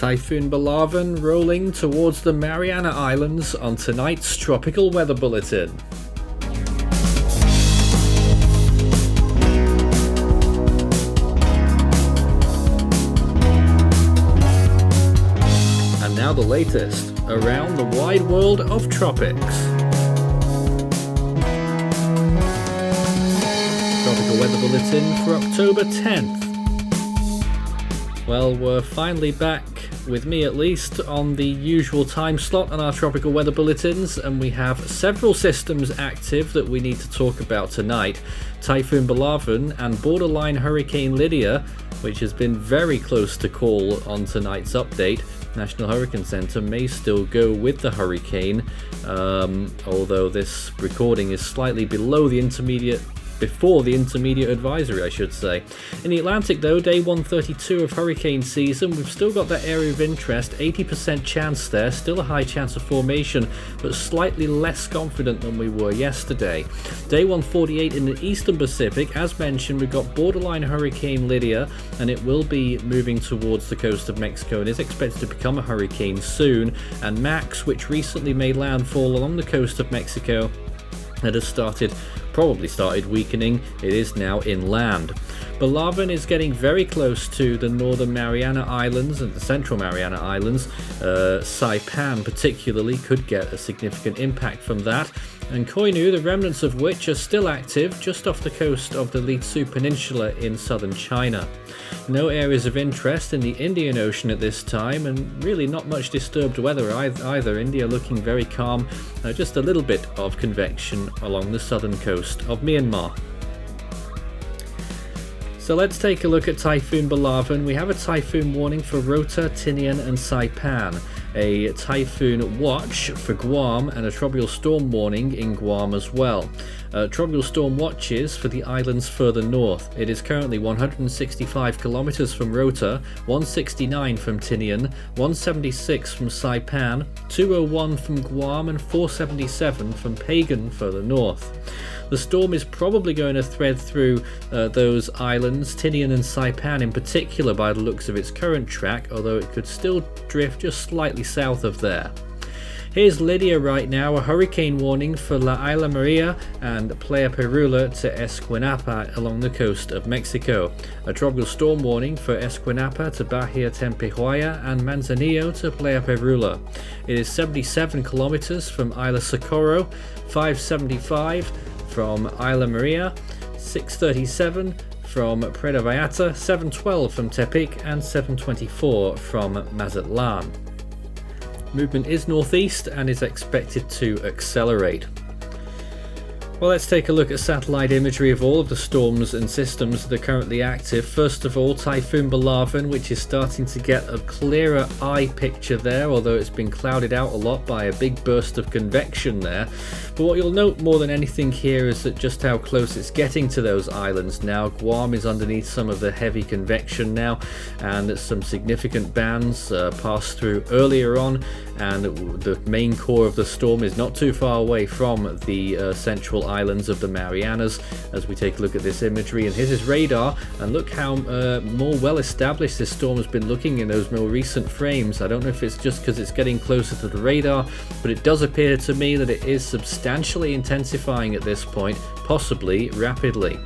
Typhoon Bolaven rolling towards the Mariana Islands on tonight's tropical weather bulletin. And now the latest around the wide world of tropics. Tropical weather bulletin for October 10th. Well, we're finally back, with me at least, on the usual time slot on our tropical weather bulletins, and we have several systems active that we need to talk about tonight. Typhoon Bolaven and borderline Hurricane Lydia, which has been very close to call on tonight's update. National Hurricane Center may still go with the hurricane, although this recording is slightly before the intermediate advisory, I should say. In the Atlantic though, day 132 of hurricane season, we've still got that area of interest, 80% chance there, still a high chance of formation, but slightly less confident than we were yesterday. Day 148 in the Eastern Pacific, as mentioned, we've got borderline Hurricane Lydia, and it will be moving towards the coast of Mexico and is expected to become a hurricane soon. And Max, which recently made landfall along the coast of Mexico, that has probably started weakening. It is now inland. Bolaven is getting very close to the northern Mariana Islands and the central Mariana Islands. Saipan particularly could get a significant impact from that. And Koinu, the remnants of which are still active just off the coast of the Litsu Peninsula in southern China. No areas of interest in the Indian Ocean at this time, and really not much disturbed weather either. India looking very calm, just a little bit of convection along the southern coast of Myanmar. So let's take a look at Typhoon Bolaven. We have a typhoon warning for Rota, Tinian and Saipan, a typhoon watch for Guam, and a tropical storm warning in Guam as well. Tropical storm watches for the islands further north. It is currently 165 kilometers from Rota, 169 from Tinian, 176 from Saipan, 201 from Guam and 477 from Pagan further north. The storm is probably going to thread through those islands, Tinian and Saipan in particular by the looks of its current track, although it could still drift just slightly south of there. Here's Lydia right now, a hurricane warning for Islas Marias and Playa Perula to Esquinapa along the coast of Mexico. A tropical storm warning for Esquinapa to Bahia Tempehuaya and Manzanillo to Playa Perula. It is 77 kilometers from Isla Socorro, 575 from Islas Marias, 637 from Puerto Vallarta, 712 from Tepic and 724 from Mazatlan. Movement is northeast and is expected to accelerate. Well, let's take a look at satellite imagery of all of the storms and systems that are currently active. First of all, Typhoon Bolaven, which is starting to get a clearer eye picture there, although it's been clouded out a lot by a big burst of convection there. But what you'll note more than anything here is that just how close it's getting to those islands now. Guam is underneath some of the heavy convection now, and some significant bands passed through earlier on, and the main core of the storm is not too far away from the central islands of the Marianas as we take a look at this imagery. And here's his radar, and look how more well established this storm has been looking in those more recent frames. I don't know if it's just because it's getting closer to the radar, but it does appear to me that it is substantially intensifying at this point, possibly rapidly.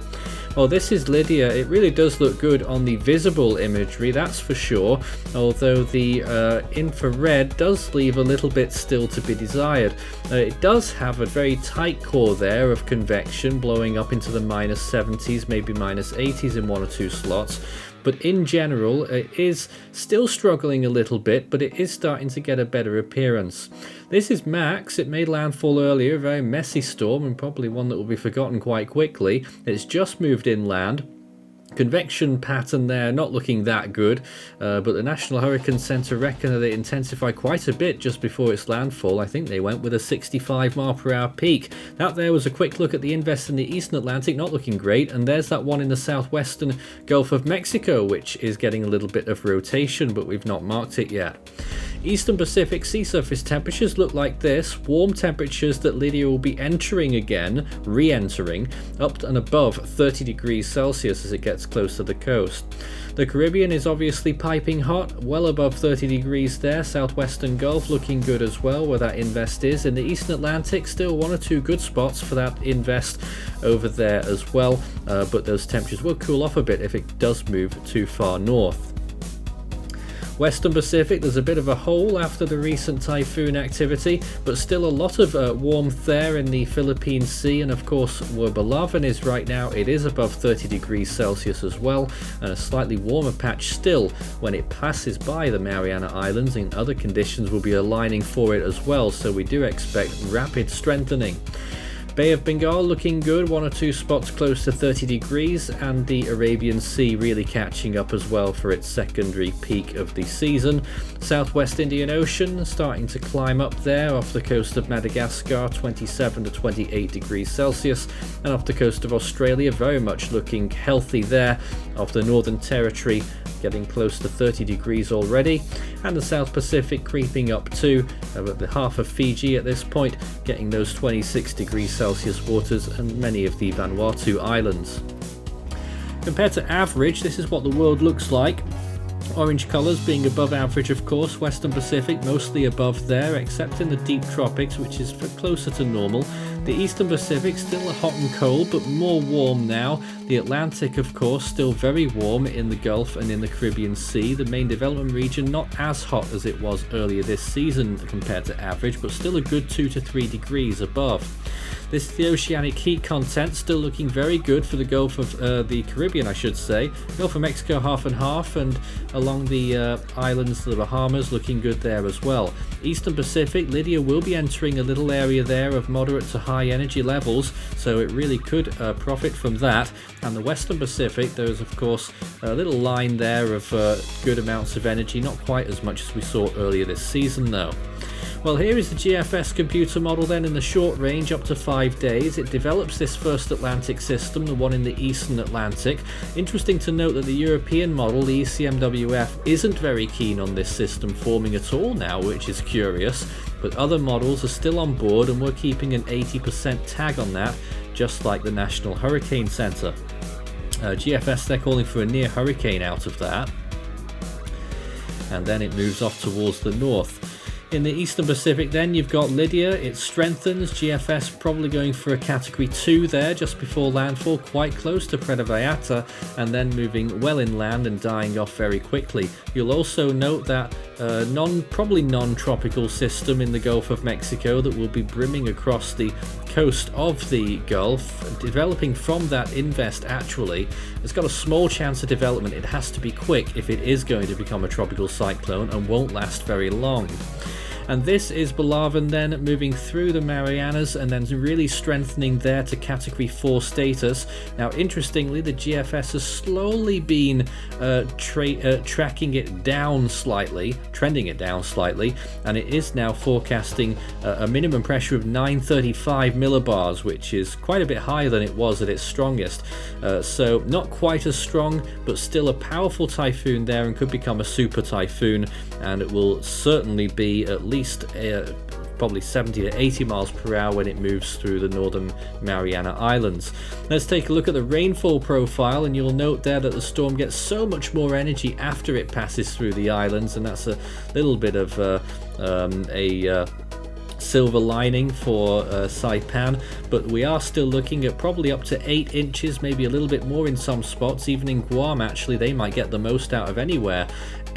Well, this is Lydia. It really does look good on the visible imagery, that's for sure, although the infrared does leave a little bit still to be desired. It does have a very tight core there of convection blowing up into the minus 70s, maybe minus 80s in one or two slots. But in general, it is still struggling a little bit, but it is starting to get a better appearance. This is Max. It made landfall earlier, a very messy storm, and probably one that will be forgotten quite quickly. It's just moved inland. Convection pattern there not looking that good, but the National Hurricane Center reckon that it intensified quite a bit just before its landfall. I think they went with a 65 mile per hour peak. That there was a quick look at the invest in the Eastern Atlantic, not looking great, and there's that one in the southwestern Gulf of Mexico, which is getting a little bit of rotation, but we've not marked it yet. Eastern Pacific sea surface temperatures look like this. Warm temperatures that Lydia will be entering again, re-entering, up and above 30 degrees Celsius as it gets close to the coast. The Caribbean is obviously piping hot, well above 30 degrees there. Southwestern Gulf looking good as well, where that invest is. In the Eastern Atlantic, still one or two good spots for that invest over there as well, but those temperatures will cool off a bit if it does move too far north. Western Pacific, there's a bit of a hole after the recent typhoon activity, but still a lot of warmth there in the Philippine Sea, and of course where Bolaven is right now, it is above 30 degrees Celsius as well, and a slightly warmer patch still when it passes by the Mariana Islands, and other conditions will be aligning for it as well, so we do expect rapid strengthening. Bay of Bengal looking good, one or two spots close to 30 degrees, and the Arabian Sea really catching up as well for its secondary peak of the season. Southwest Indian Ocean starting to climb up there off the coast of Madagascar, 27 to 28 degrees Celsius, and off the coast of Australia very much looking healthy there, off the Northern Territory getting close to 30 degrees already, and the South Pacific creeping up too, about the half of Fiji at this point getting those 26 degrees Celsius waters, and many of the Vanuatu Islands. Compared to average, this is what the world looks like. Orange colours being above average, of course. Western Pacific mostly above there, except in the deep tropics, which is closer to normal. The Eastern Pacific still hot and cold, but more warm now. The Atlantic, of course, still very warm in the Gulf and in the Caribbean Sea. The main development region not as hot as it was earlier this season compared to average, but still a good 2 to 3 degrees above. This is the oceanic heat content, still looking very good for the Gulf of the Caribbean, I should say. Gulf of Mexico half and half, and along the islands, the Bahamas, looking good there as well. Eastern Pacific, Lydia will be entering a little area there of moderate to high energy levels, so it really could profit from that. And the Western Pacific, there's of course a little line there of good amounts of energy, not quite as much as we saw earlier this season though. Well, here is the GFS computer model then in the short range up to 5 days. It develops this first Atlantic system, the one in the Eastern Atlantic. Interesting to note that the European model, the ECMWF, isn't very keen on this system forming at all now, which is curious, but other models are still on board and we're keeping an 80% tag on that, just like the National Hurricane Center. GFS, they're calling for a near hurricane out of that, and then it moves off towards the north. In the Eastern Pacific then, you've got Lydia, it strengthens, GFS probably going for a category 2 there just before landfall, quite close to Puerto Vallarta, and then moving well inland and dying off very quickly. You'll also note that probably non-tropical system in the Gulf of Mexico that will be brimming across the coast of the Gulf, developing from that invest actually. It's got a small chance of development. It has to be quick if it is going to become a tropical cyclone and won't last very long. And this is Bolaven then moving through the Marianas and then really strengthening there to category 4 status. Now interestingly, the GFS has slowly been tracking it down slightly, trending it down slightly, and it is now forecasting a minimum pressure of 935 millibars, which is quite a bit higher than it was at its strongest. So not quite as strong, but still a powerful typhoon there, and could become a super typhoon, and it will certainly be at least probably 70 to 80 miles per hour when it moves through the northern Mariana Islands. Let's take a look at the rainfall profile, and you'll note there that the storm gets so much more energy after it passes through the islands, and that's a little bit of a silver lining for Saipan, but we are still looking at probably up to 8 inches, maybe a little bit more in some spots. Even in Guam actually, they might get the most out of anywhere.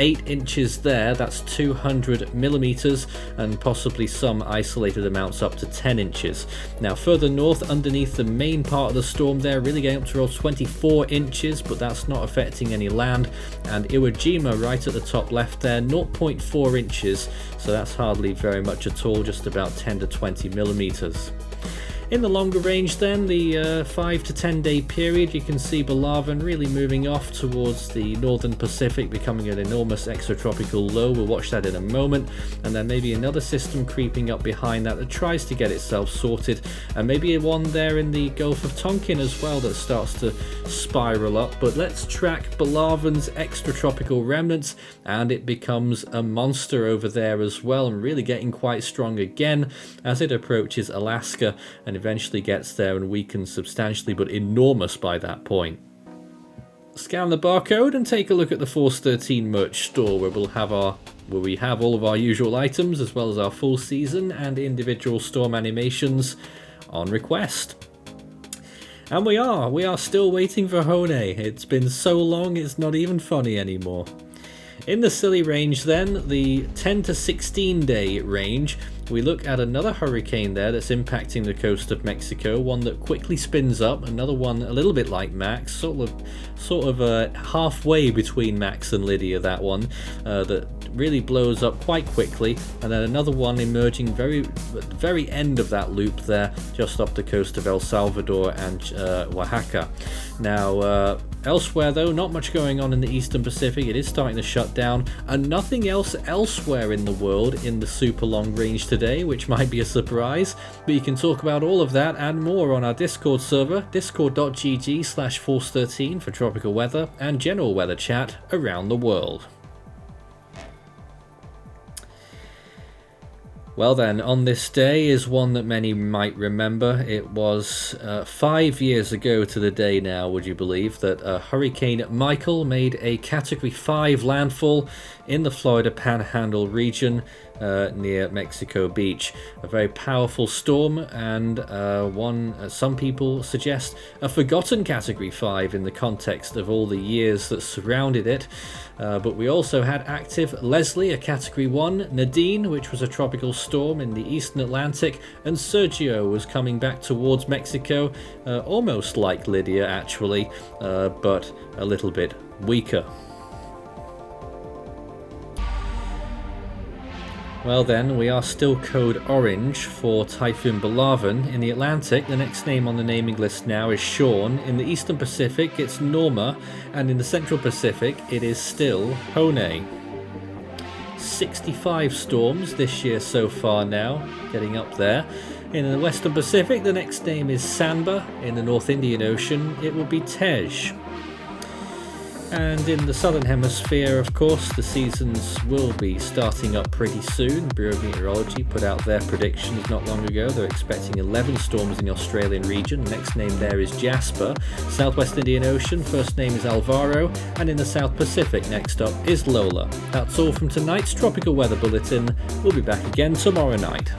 8 inches there, that's 200 millimeters, and possibly some isolated amounts up to 10 inches. Now further north, underneath the main part of the storm there, really getting up to around 24 inches, but that's not affecting any land. And Iwo Jima right at the top left there, 0.4 inches, so that's hardly very much at all, just about 10 to 20 millimeters. In the longer range then, the 5 to 10 day period, you can see Bolaven really moving off towards the northern Pacific, becoming an enormous extratropical low. We'll watch that in a moment. And then maybe another system creeping up behind that tries to get itself sorted. And maybe one there in the Gulf of Tonkin as well that starts to spiral up. But let's track Bolaven's extratropical remnants, and it becomes a monster over there as well, and really getting quite strong again as it approaches Alaska and eventually gets there and weakens substantially, but enormous by that point. Scan the barcode and take a look at the Force 13 merch store, where we have all of our usual items as well as our full season and individual storm animations on request. And we are still waiting for Hone. It's been so long it's not even funny anymore. In the silly range then, the 10 to 16 day range, we look at another hurricane there that's impacting the coast of Mexico, one that quickly spins up, another one a little bit like Max, sort of halfway between Max and Lydia, that one, that really blows up quite quickly, and then another one emerging at the very end of that loop there, just off the coast of El Salvador and Oaxaca. Now, elsewhere though, not much going on in the Eastern Pacific. It is starting to shut down, and nothing else elsewhere in the world in the super long range today, which might be a surprise, but you can talk about all of that and more on our Discord server, discord.gg/force13 for tropical weather and general weather chat around the world. Well then, on this day is one that many might remember. It was 5 years ago to the day now, would you believe, that Hurricane Michael made a Category 5 landfall in the Florida Panhandle region near Mexico Beach. A very powerful storm, and one, some people suggest, a forgotten Category 5 in the context of all the years that surrounded it. But we also had active Leslie, a Category 1, Nadine, which was a tropical storm in the eastern Atlantic, and Sergio was coming back towards Mexico, almost like Lydia actually, but a little bit weaker. Well then, we are still code orange for Typhoon Bolaven. In the Atlantic, the next name on the naming list now is Sean. In the Eastern Pacific, it's Norma. And in the Central Pacific, it is still Hone. 65 storms this year so far now, getting up there. In the Western Pacific, the next name is Sanba. In the North Indian Ocean, it will be Tej. And in the Southern Hemisphere, of course, the seasons will be starting up pretty soon. Bureau of Meteorology put out their predictions not long ago. They're expecting 11 storms in the Australian region. The next name there is Jasper. Southwest Indian Ocean, first name is Alvaro. And in the South Pacific, next up is Lola. That's all from tonight's Tropical Weather Bulletin. We'll be back again tomorrow night.